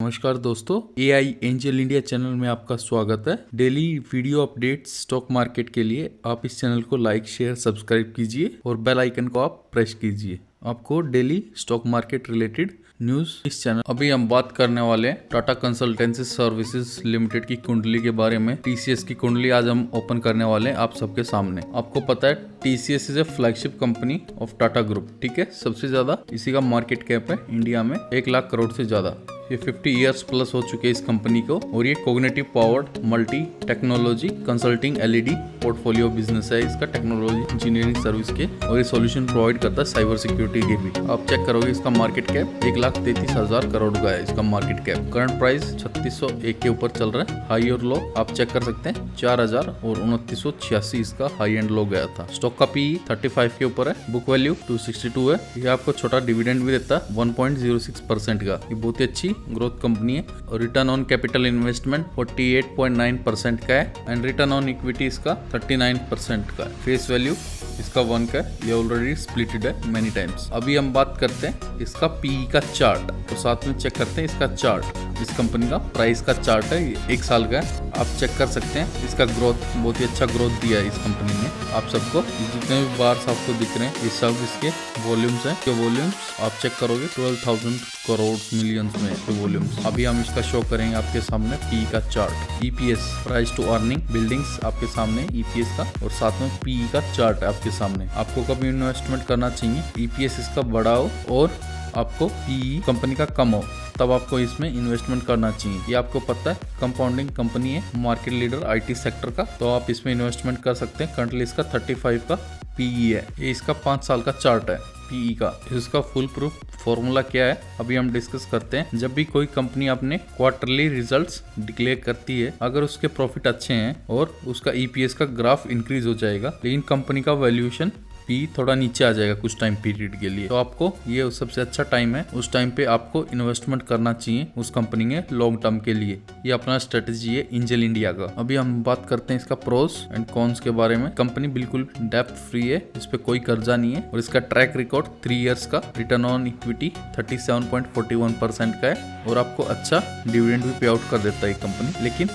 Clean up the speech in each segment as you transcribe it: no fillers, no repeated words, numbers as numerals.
नमस्कार दोस्तों, AI angel India channel में आपका स्वागत है। Daily video updates stock market के लिए आप इस चैनल को लाइक, शेयर, सब्सक्राइब कीजिए और बेल आइकन को आप प्रेस कीजिए। आपको daily stock market related news इस चैनल। अभी हम बात करने वाले हैं टाटा कंसल्टेंसी सर्विसेज लिमिटेड की कुंडली के बारे में। TCS की कुंडली आज हम ओपन करने वाले हैं आप सबके सामने। आपको पता है TCS is a flagship company of Tata group, ठीक है। सबसे ज्यादा इसी का मार्केट कैप है इंडिया में 1 लाख करोड़ से ज्यादा। ये 50 इयर्स प्लस हो चुके हैं इस कंपनी को और ये cognitive powered multi technology consulting LED portfolio business है इसका, टेक्नोलॉजी इंजीनियरिंग सर्विस के, और ये सॉल्यूशन प्रोवाइड करता है साइबर सिक्योरिटी के भी। आप चेक करोगे इसका मार्केट कैप 1,33,000 करोड़ का है इसका मार्केट कैप। करंट प्राइस 3601 के ऊपर चल रहा है। हाई और लो आप चेक कर सकते हैं, 4,000 और 2986 इसका हाई एंड लो गया था। स्टॉक का PE 35 के ऊपर है। बुक वैल्यू 262 है। ये आपको छोटा डिविडेंड भी देता है 1.06% का। ये बहुत ही अच्छी ग्रोथ कंपनी है। और रिटर्न ऑन कैपिटल इन्वेस्टमेंट 48.9% का है एंड रिटर्न ऑन इक्विटी इसका 39% का है। फेस वैल्यू इसका 1 का है। ये ऑलरेडी स्प्लिटेड है मेनी टाइम्स। अभी हम बात करते हैं इसका PE का चार्ट, तो साथ में चेक करते हैं इसका चार्ट। इस कंपनी का प्राइस का चार्ट है, ये 1 साल का है। आप चेक कर सकते हैं इसका ग्रोथ, बहुत ही अच्छा ग्रोथ दिया है इस कंपनी ने आप सबको। जितने भी बार्स आपको दिख रहे हैं ये सब इसके वॉल्यूम्स हैं। जो वॉल्यूम्स आप चेक करोगे 12,000 करोड़ मिलियंस में वॉल्यूम्स। अभी हम इसका शो करेंगे आपके सामने PE का chart. EPS price to earning buildings आपके सामने EPS का, और साथ में PE का चार्ट आपके सामने। आपको कभी इन्वेस्टमेंट करना चाहिए, EPS इसका बड़ा हो और आपको PE कंपनी का कम हो, तब आपको इसमें इन्वेस्टमेंट करना चाहिए। ये आपको पता है कंपाउंडिंग कंपनी है, मार्केट लीडर IT सेक्टर का, तो आप इसमें इन्वेस्टमेंट कर सकते हैं। करंटली इसका 35 का PE है। ये इसका 5 साल का चार्ट है PE का। इसका फुल प्रूफ फॉर्मूला क्या है अभी हम डिस्कस करते हैं। जब भी कोई कंपनी अपने क्वार्टरली रिजल्ट्स डिक्लेयर करती है, अगर उसके प्रॉफिट अच्छे हैं और उसका EPS का ग्राफ इंक्रीज हो जाएगा, लेकिन कंपनी का वैल्यूएशन PE थोड़ा नीचे आ जाएगा कुछ टाइम पीरियड के लिए, तो आपको ये सबसे अच्छा टाइम है। उस टाइम पे आपको इन्वेस्टमेंट करना चाहिए उस कंपनी में लॉन्ग टर्म के लिए। ये अपना स्ट्रेटेजी है एंजल इंडिया का। अभी हम बात करते हैं इसका प्रोस एंड कॉन्स के बारे में। कंपनी बिल्कुल डेप्थ फ्री है, इस पे कोई कर्जा नहीं है और इसका ट्रैक रिकॉर्ड 3 इयर्स का। रिटर्न ऑन इक्विटी 37.41% का है और आपको अच्छा डिविडेंड भी पे आउट कर देता है कंपनी। लेकिन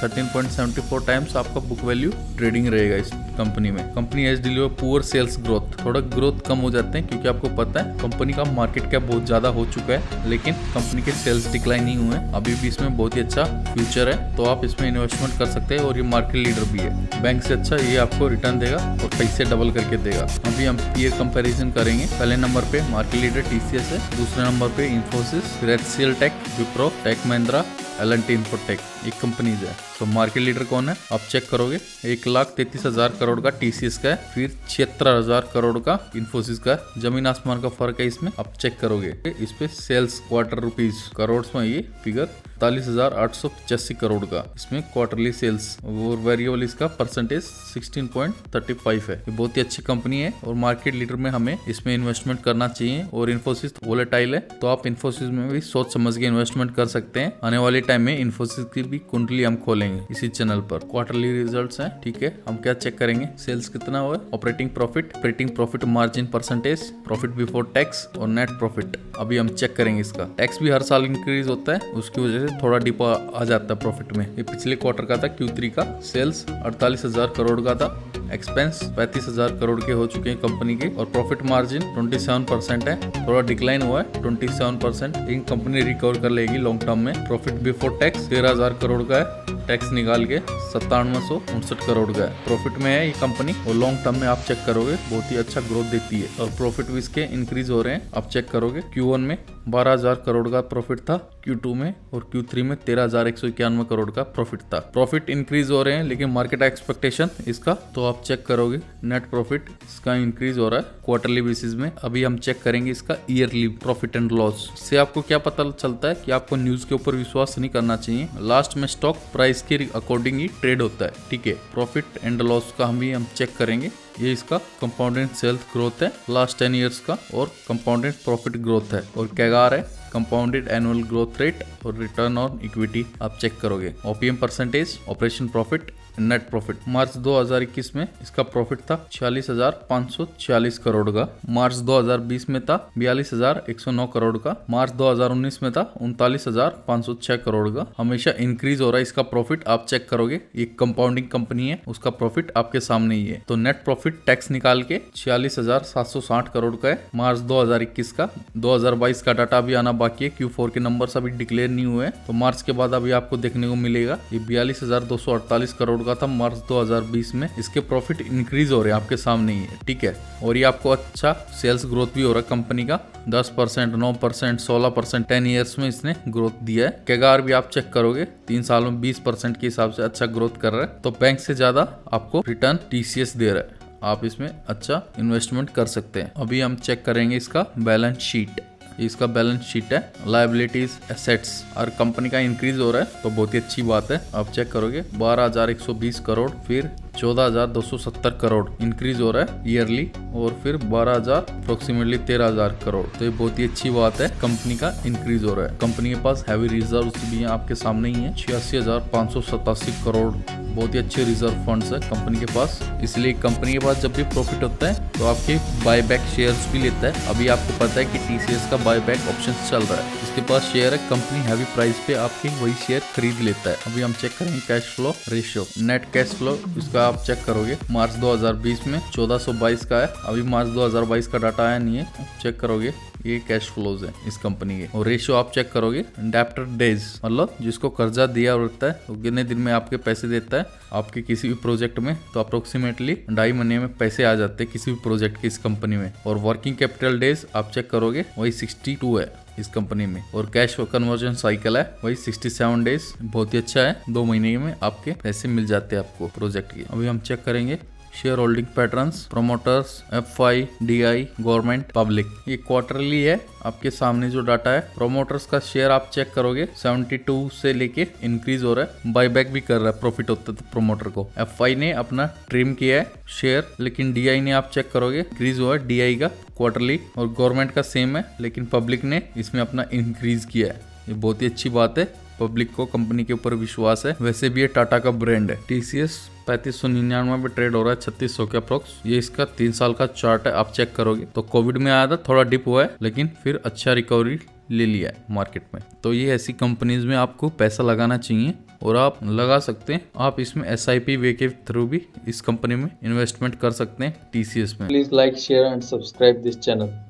13.74 टाइम्स आपका बुक वैल्यू ट्रेडिंग रहेगा इस कंपनी में। Company has deliver poor sales growth, थोड़ा ग्रोथ कम हो जाते हैं क्योंकि आपको पता है कंपनी का मार्केट कैप बहुत ज्यादा हो चुका है, लेकिन कंपनी के सेल्स डिक्लाइन नहीं हुए। अभी भी इसमें बहुत ही अच्छा फ्यूचर है, तो आप इसमें इन्वेस्टमेंट कर सकते हैं और ये मार्केट लीडर भी है। बैंक से अच्छा ये आपको रिटर्न देगा और पैसे डबल करके देगा। अभी हम पीयर कंपेरिजन करेंगे। पहले नंबर पे मार्केट लीडर TCS है, दूसरे नंबर पे इंफोसिस, फिर HCL tech, Wipro, tech Mahindra, L&T Infotech, एक कंपनीज है। तो मार्केट लीडर कौन है आप चेक करोगे, 1,33,000 करोड़ का TCS का है, फिर 76,000 करोड़ का इंफोसिस का है। जमीन आसमान का फर्क है इसमें, आप चेक करोगे। इस पे सेल्स क्वार्टर रुपीज करोड़ में ये फिगर 43,885 करोड़ का इसमें क्वार्टरली सेल्स, और वेरिएबल इसका परसेंटेज 16.35 है। ये बहुत ही अच्छी कंपनी है और मार्केट लीडर में हमें इसमें इन्वेस्टमेंट करना चाहिए। और इन्फोसिस वोलेटाइल है, तो आप इन्फोसिस में भी सोच समझ के इन्वेस्टमेंट कर सकते हैं। आने वाले टाइम में इन्फोसिस की भी कुंडली हम खोलेंगे इसी चैनल पर। क्वार्टरली रिजल्ट्स हैं, ठीक है। हम क्या चेक करेंगे, सेल्स कितना हुआ, operating profit margin percentage, profit before tax और नेट प्रॉफिट। अभी हम चेक करेंगे इसका। टैक्स भी हर साल इंक्रीज होता है, उसकी वजह से थोड़ा डिप आ जाता है प्रॉफिट में। ये पिछले क्वार्टर का था Q3 का। सेल्स 48,000 करोड़ का था, एक्सपेंस 35,000 करोड़ के हो चुके हैं कंपनी के, और प्रॉफिट मार्जिन 27% है। थोड़ा डिक्लाइन हुआ है 27%, लेकिन कंपनी रिकवर कर लेगी लॉन्ग टर्म में। प्रॉफिट बिफोर टैक्स 13,000 करोड़ का है, टैक्स निकाल के 9759 करोड़ का है। प्रॉफिट में है ये कंपनी और लॉन्ग टर्म में आप चेक करोगे बहुत ही अच्छा ग्रोथ देती है और प्रॉफिट भी इसके इंक्रीज हो रहे हैं। आप चेक करोगे Q1 में 12,000 करोड़ का प्रॉफिट था, Q2 में और Q3 में 13,191 करोड़ का प्रॉफिट था। प्रॉफिट इंक्रीज हो रहे हैं, लेकिन मार्केट एक्सपेक्टेशन इसका, तो आप चेक करोगे नेट प्रॉफिट इसका इंक्रीज हो रहा है क्वार्टरली बेसिस में। अभी हम चेक करेंगे इसका ईयरली प्रॉफिट एंड लॉस। इससे आपको क्या पता चलता है कि आपको न्यूज के ऊपर विश्वास नहीं करना चाहिए। लास्ट में स्टॉक प्राइस के अकॉर्डिंग ही ट्रेड होता है, ठीक है। प्रॉफिट एंड लॉस का हम चेक करेंगे। ये इसका कंपाउंडेड सेल्स ग्रोथ है लास्ट 10 इयर्स का, और कंपाउंडेड प्रॉफिट ग्रोथ है, और कैगार है कंपाउंडेड एनुअल ग्रोथ रेट, और रिटर्न ऑन इक्विटी आप चेक करोगे। OPM percentage, operation profit, net profit. March 2021 में इसका प्रॉफिट था 46,540 करोड़ का। मार्च 2020 में था 42,109 करोड़ का। मार्च 2019 में था 39,506 करोड़ का। हमेशा इंक्रीज हो रहा है इसका प्रॉफिट। आप चेक करोगे, एक कंपाउंडिंग कंपनी है, उसका प्रॉफिट आपके सामने ही है। तो नेट प्रॉफिट टैक्स निकाल के 46,760 करोड़ का है मार्च 2021 का। 2022 का डाटा भी आना बाकी है, Q4 के नंबर्स अभी डिक्लेयर नहीं हुए हैं, तो मार्च के बाद अभी आपको देखने को मिलेगा। ये 42,248 करोड़ का था मार्च 2020 में। इसके प्रॉफिट इंक्रीज हो रहे हैं, आपके सामने ही है, ठीक है। और ये आपको अच्छा सेल्स ग्रोथ भी हो रहा है कंपनी का, 10%, 9%, 16%, 10 ईयर्स में इसने ग्रोथ दिया है। कैगार भी आप चेक करोगे 3 सालों में 20% के हिसाब से अच्छा ग्रोथ कर रहा है। तो बैंक से ज्यादा आपको रिटर्न TCS दे रहा है, आप इसमें अच्छा इन्वेस्टमेंट कर सकते हैं। अभी हम चेक करेंगे इसका बैलेंस शीट। इसका बैलेंस शीट है, लायबिलिटीज, एसेट्स, और कंपनी का इंक्रीज हो रहा है, तो बहुत ही अच्छी बात है। आप चेक करोगे 12,120 करोड़, फिर 14,270 करोड़ इंक्रीज हो रहा है ईयरली, और फिर 12,000 अप्रोक्सीमेटली 13,000 करोड़। तो ये बहुत ही अच्छी बात है, कंपनी का इंक्रीज हो रहा है। कंपनी के पास हैवी रिजर्व्स भी हैं, आपके सामने ही है, 86,587 करोड़। बहुत ही अच्छे रिजर्व फंड्स है कंपनी के पास। इसलिए कंपनी के पास जब भी प्रॉफिट होता है तो आपके बायबैक शेयर्स भी लेता है। अभी आपको पता है कि TCS का बायबैक ऑप्शन चल रहा है, इसके पास शेयर है, कंपनी हैवी प्राइस पे आपके वही शेयर खरीद लेता है। अभी हम चेक करेंगे cash flow ratio, net cash flow, इसका आप चेक करोगे मार्च 2020 में 1422 का है। अभी मार्च 2022 का डाटा आया नहीं है, चेक करोगे ये कैश फ्लोज है इस कंपनी के। और रेशियो आप चेक करोगे डेब्टर डेज, मतलब जिसको कर्जा दिया रहता है वो कितने दिन में आपके पैसे देता है आपके किसी भी प्रोजेक्ट में, तो अप्रोक्सीमेटली 2.5 महीने में पैसे आ जाते हैं किसी भी प्रोजेक्ट की इस कंपनी में। और वर्किंग कैपिटल डेज आप चेक करोगे वही 62 है इस कंपनी में। और कैश कन्वर्जन साइकिल है वही 67 डेज, बहुत ही अच्छा है, 2 महीने में आपके पैसे मिल जाते हैं आपको प्रोजेक्ट के। अभी हम चेक करेंगे share holding patterns, promoters, FI, DI, government, public. ये क्वार्टरली है, आपके सामने जो डाटा है। प्रोमोटर्स का शेयर आप चेक करोगे 72 से लेके इंक्रीज हो रहा है, बायबैक भी कर रहा है, प्रॉफिट होता है तो प्रोमोटर को। FI ने अपना ट्रिम किया है शेयर, लेकिन DI ने आप चेक करोगे इंक्रीज हुआ है DI का क्वार्टरली। और गवर्नमेंट का सेम है, लेकिन पब्लिक ने इसमें अपना इंक्रीज किया है। ये बहुत ही अच्छी बात है, पब्लिक को कंपनी के ऊपर विश्वास है। वैसे भी ये टाटा का ब्रांड है। TCS 3599 में ट्रेड हो रहा है 3600 के अप्रोक्स। ये इसका 3 साल का चार्ट है, आप चेक करोगे तो कोविड में आया था, थोड़ा डिप हुआ है, लेकिन फिर अच्छा रिकवरी ले लिया है मार्केट में। तो ये ऐसी कंपनीज में आपको पैसा लगाना चाहिए और आप लगा सकते हैं। आप इसमें SIP वे के थ्रू भी इस कंपनी में इन्वेस्टमेंट कर सकते हैं TCS में। Please like, share and subscribe this channel.